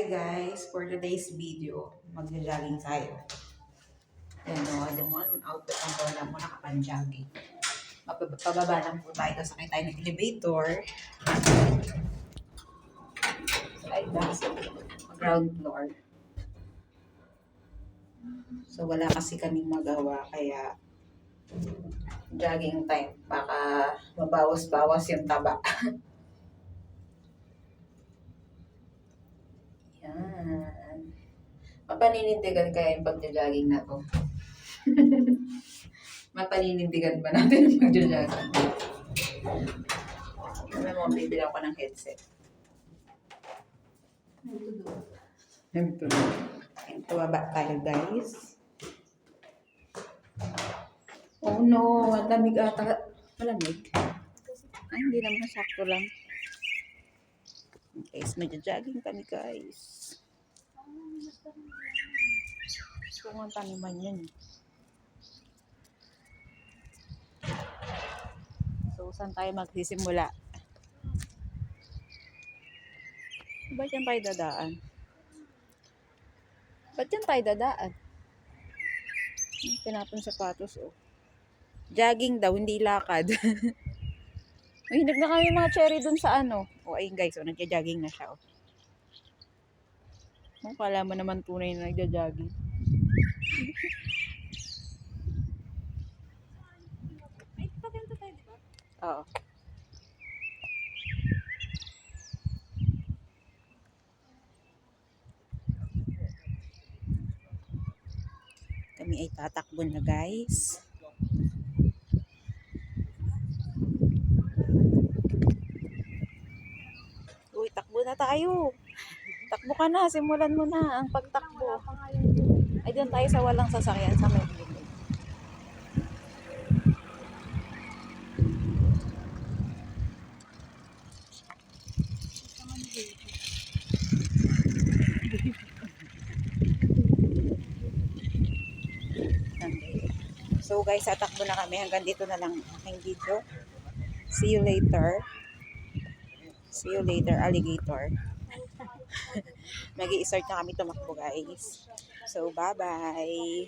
Guys, for today's video, magja-jogging tayo. Ayan o, alam mo, anong outfit ang wala mo, nakapan-jogging. Pababa lang po tayo, sakay tayo ng elevator. Like that, ground floor. So wala kasi kaming magawa, kaya jogging time. Baka mabawas-bawas yung taba. Yan. Mapaninindigan kaya yung pagja-jogging na to. Mapaninindigan ba natin yung pagja-jogging? Alam mo, bibili ako ng headset. Tumaba tayo, guys. Oh no, ang lamig ata. Malamig. Ay, hindi naman, sakto lang. Guys, magja-jogging kami, guys. Gusto ko ang taniman yun. So, saan tayo magsisimula? Ba't yan tayo dadaan? Ba't yan tayo dadaan? Tinapon sapatos, oh. Jogging daw, hindi lakad. Mahinog na kami mga cherry dun sa ano. O, ayun guys, oh, nagja-jogging na siya, oh. Kala mo naman tunay na nagja-jogging. Ay, paganto tayo, di ba? Oo. Kami ay tatakbo na, guys. Uy, takbo na tayo. Takbo ka na, simulan mo na ang pagtakbo. Ay, doon tayo sa walang sasakyan sa may gilid. So guys, tatakbo na kami. Hanggang dito na lang aking video. See you later. See you later, alligator. Mag-i-start na kami tumakbo, guys. So, bye-bye.